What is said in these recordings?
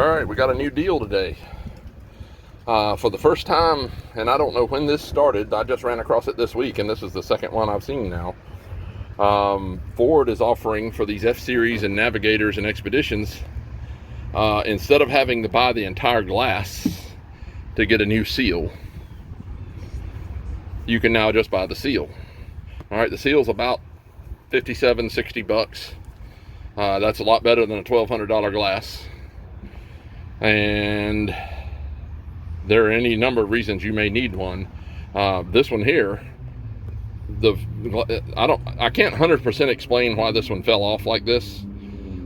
Alright, we got a new deal today. For the first time, and I don't know when this started, I just ran across it this week, and this is the second one I've seen now. Ford is offering for these F-Series and Navigators and Expeditions, instead of having to buy the entire glass to get a new seal, you can now just buy the seal. Alright, the seal's about 57, 60 bucks. That's a lot better than a $1,200 glass. And there are any number of reasons you may need one. This one here, I can't 100% explain why this one fell off like this,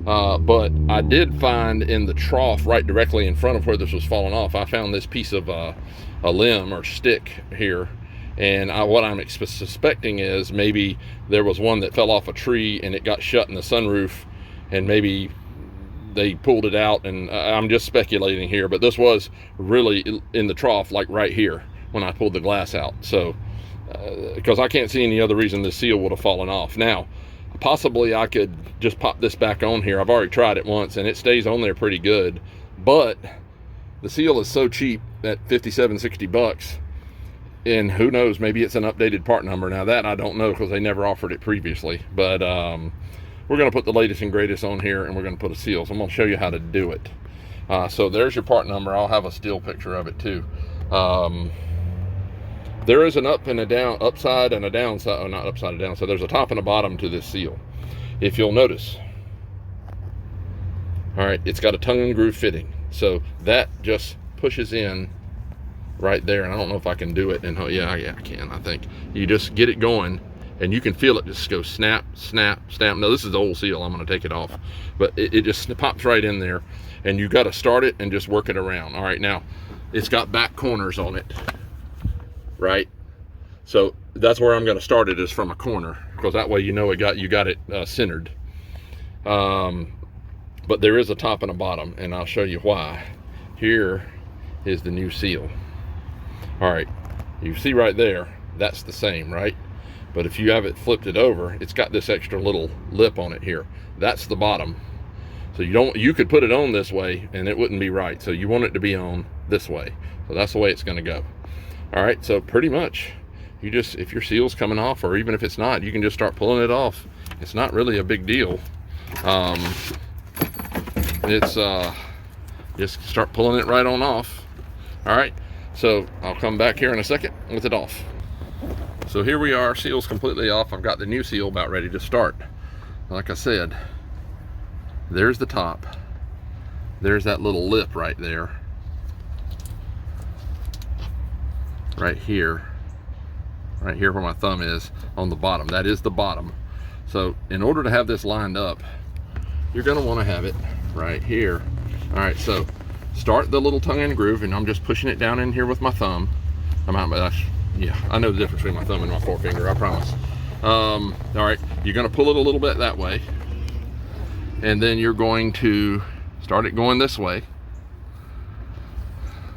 but I did find in the trough right directly in front of where this was falling off, I found this piece of a limb or stick here, and what I'm suspecting is maybe there was one that fell off a tree and it got shut in the sunroof, and maybe they pulled it out, and I'm just speculating here, but this was really in the trough, like right here when I pulled the glass out. So because I can't see any other reason the seal would have fallen off. Now possibly I could just pop this back on here. I've already tried it once and it stays on there pretty good, but the seal is so cheap at 57, 60 bucks, and who knows, maybe it's an updated part number. Now that I don't know, because they never offered it previously, but we're going to put the latest and greatest on here, and we're going to put a seal. So I'm going to show you how to do it. So there's your part number. I'll have a still picture of it too. There is an up and a down, upside and a downside. Oh, not upside and down. So there's a top and a bottom to this seal. If you'll notice, all right, it's got a tongue and groove fitting. So that just pushes in right there. And I don't know if I can do it. And yeah, I can. I think you just get it going, and you can feel it just go snap, snap, snap. No, this is the old seal. I'm going to take it off, but it just pops right in there, and you got to start it and just work it around. All right, now it's got back corners on it, right? So that's where I'm going to start it, is from a corner, because that way you know you got it centered. But there is a top and a bottom, and I'll show you why. Here is the new seal. All right, you see right there, that's the same, right? But if you have it flipped it over, it's got this extra little lip on it here. That's the bottom. So you could put it on this way and it wouldn't be right. So you want it to be on this way. So that's the way it's going to go. All right, so pretty much you just, if your seal's coming off, or even if it's not, you can just start pulling it off. It's not really a big deal. It's just start pulling it right on off. All right, so I'll come back here in a second with it off. So here we are, seal's completely off. I've got the new seal about ready to start. Like I said, there's the top. There's that little lip right there. Right here where my thumb is on the bottom. That is the bottom. So in order to have this lined up, you're gonna wanna have it right here. All right, so start the little tongue and groove, and I'm just pushing it down in here with my thumb. Yeah, I know the difference between my thumb and my forefinger, I promise. All right, you're gonna pull it a little bit that way, and then you're going to start it going this way.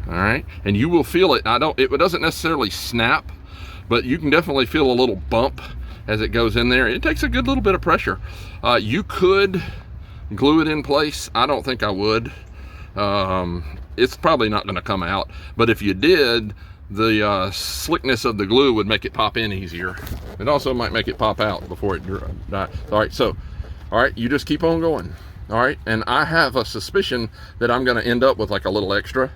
All right, and you will feel it. It doesn't necessarily snap, but you can definitely feel a little bump as it goes in there. It takes a good little bit of pressure. You could glue it in place. I don't think I would. It's probably not gonna come out, but if you did, the slickness of the glue would make it pop in easier. It also might make it pop out before it dies. All right, so, all right, you just keep on going. All right, and I have a suspicion that I'm gonna end up with like a little extra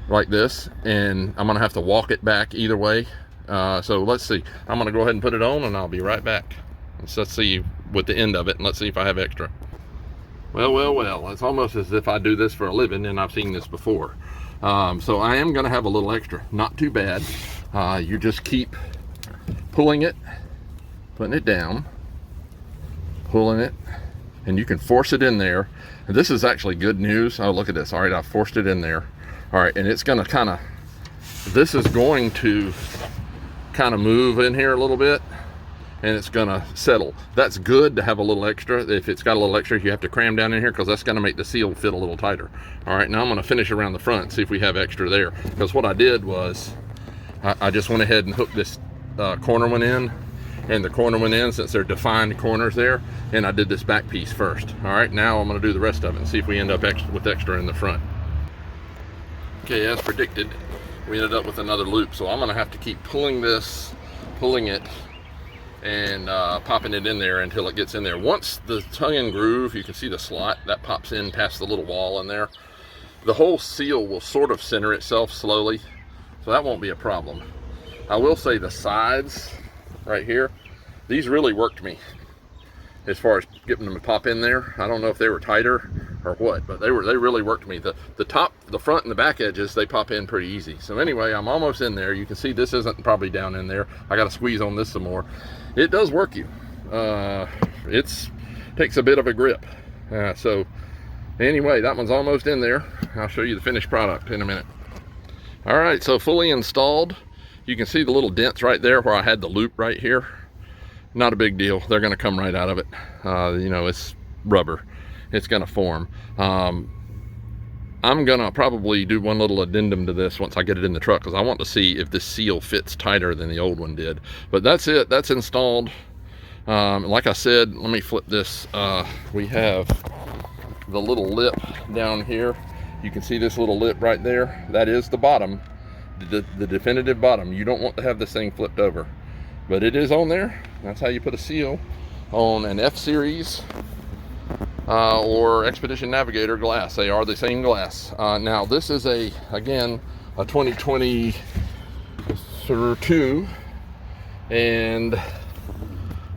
like this, and I'm gonna have to walk it back either way. So let's see. I'm gonna go ahead and put it on, and I'll be right back. Let's see with the end of it, and let's see if I have extra. Well, it's almost as if I do this for a living, and I've seen this before. So I am gonna have a little extra, not too bad. You just keep pulling it, putting it down, pulling it, and you can force it in there. And this is actually good news. Oh, look at this. All right, I forced it in there. All right, and it's gonna this is going to kind of move in here a little bit, and it's gonna settle. That's good to have a little extra. If it's got a little extra, you have to cram down in here, because that's gonna make the seal fit a little tighter. All right, now I'm gonna finish around the front, see if we have extra there. Because what I did was, I just went ahead and hooked this corner one in, and the corner went in, since they're defined corners there, and I did this back piece first. All right, now I'm going to do the rest of it and see if we end up with extra in the front. Okay, as predicted, we ended up with another loop, so I'm going to have to keep pulling it and popping it in there until it gets in there. Once the tongue and groove, you can see the slot that pops in past the little wall in there, the whole seal will sort of center itself slowly, so that won't be a problem. I will say the sides right here, these really worked me as far as getting them to pop in there. I don't know if they were tighter or what, but they really worked me. The top, the front and the back edges, they pop in pretty easy. So anyway, I'm almost in there. You can see this isn't probably down in there. I got to squeeze on this some more. It does work you. It takes a bit of a grip. So anyway, that one's almost in there. I'll show you the finished product in a minute. All right, so fully installed. You can see the little dents right there where I had the loop right here. Not a big deal. They're going to come right out of it. You know, it's rubber. It's going to form. I'm going to probably do one little addendum to this once I get it in the truck, because I want to see if this seal fits tighter than the old one did. But that's it. That's installed. Like I said, let me flip this. We have the little lip down here. You can see this little lip right there. That is the bottom, the definitive bottom. You don't want to have this thing flipped over, but it is on there. That's how you put a seal on an F-Series or Expedition Navigator glass. They are the same glass. Now this is again a 2022, and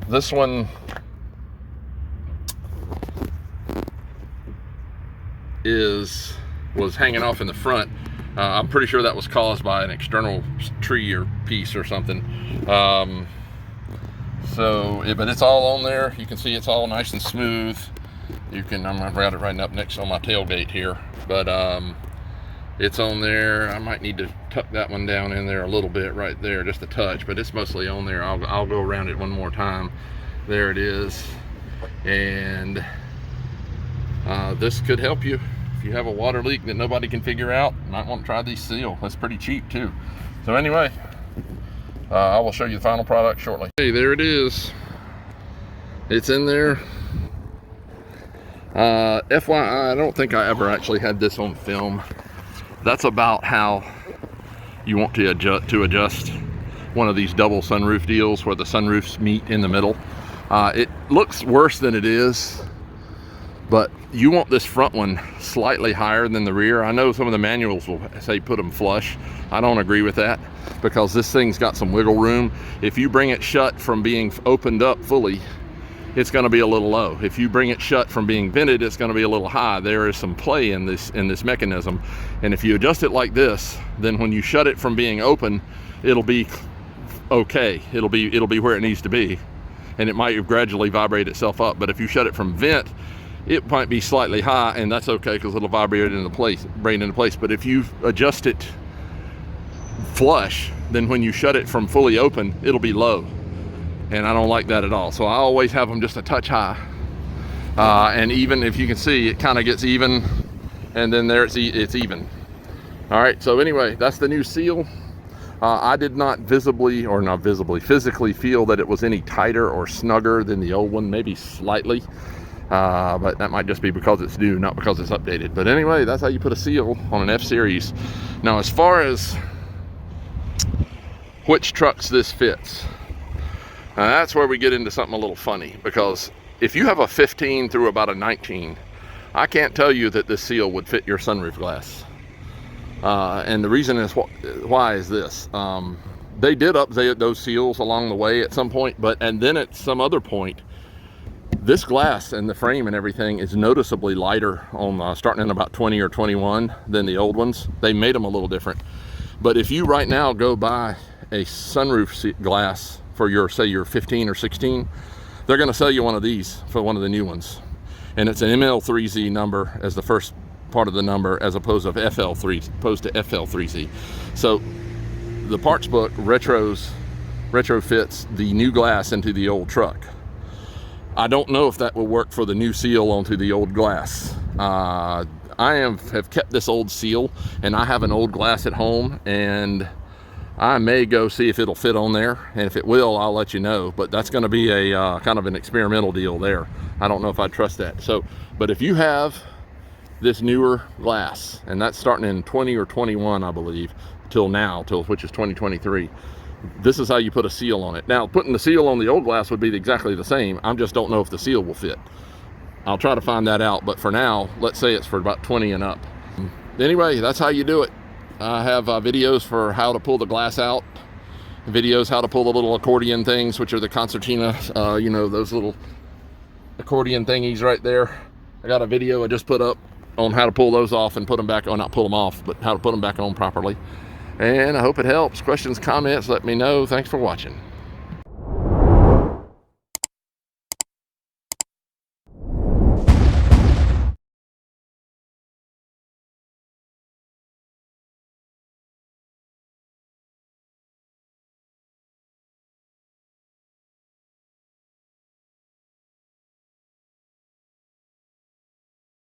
this one was hanging off in the front. I'm pretty sure that was caused by an external tree or piece or something. But it's all on there. You can see it's all nice and smooth. I'm gonna route it right up next on my tailgate here, but it's on there. I might need to tuck that one down in there a little bit right there, just a touch, but it's mostly on there. I'll go around it one more time. There it is. And this could help you if you have a water leak that nobody can figure out. You might want to try this seal. That's pretty cheap too. So anyway, I will show you the final product shortly. Hey, there it is. It's in there. FYI, I don't think I ever actually had this on film. That's about how you want to adjust one of these double sunroof deals where the sunroofs meet in the middle. It looks worse than it is, but you want this front one slightly higher than the rear. I know some of the manuals will say put them flush. I don't agree with that, because this thing's got some wiggle room. If you bring it shut from being opened up fully, it's going to be a little low. If you bring it shut from being vented, it's going to be a little high. There is some play in this mechanism, and if you adjust it like this, then when you shut it from being open, it'll be okay. It'll be where it needs to be, and it might gradually vibrate itself up. But if you shut it from vent, it might be slightly high, and that's okay, because it'll vibrate into place. But if you adjust it flush, then when you shut it from fully open, it'll be low, and I don't like that at all. So I always have them just a touch high, and even if you can see, it kind of gets even, and then there it's even. All right, so anyway, that's the new seal. I did not physically feel that it was any tighter or snugger than the old one, maybe slightly. But that might just be because it's new, not because it's updated. But anyway, that's how you put a seal on an F-Series. Now, as far as which trucks this fits, that's where we get into something a little funny, because if you have a 15 through about a 19, I can't tell you that this seal would fit your sunroof glass. And the reason is why is this. They did update those seals along the way at some point, and then at some other point, this glass and the frame and everything is noticeably lighter on starting in about 20 or 21 than the old ones. They made them a little different. But if you right now go buy a sunroof glass for your, say, your 15 or 16, they're going to sell you one of these for one of the new ones. And it's an ML3Z number as the first part of the number, as opposed to FL3Z. So the parts book retrofits the new glass into the old truck. I don't know if that will work for the new seal onto the old glass. I have kept this old seal, and I have an old glass at home, and I may go see if it'll fit on there, and if it will, I'll let you know. But that's going to be a kind of an experimental deal there. I don't know if I trust that. So, but if you have this newer glass, and that's starting in 20 or 21, I believe, till now, which is 2023. This is how you put a seal on it. Now, putting the seal on the old glass would be exactly the same. I just don't know if the seal will fit. I'll try to find that out, but for now, let's say it's for about 20 and up. Anyway, that's how you do it. I have videos for how to pull the glass out, videos how to pull the little accordion things, which are the concertina, you know, those little accordion thingies right there. I got a video I just put up on how to pull those off and put them back on, not pull them off, but how to put them back on properly. And I hope it helps. Questions, comments, let me know. Thanks for watching.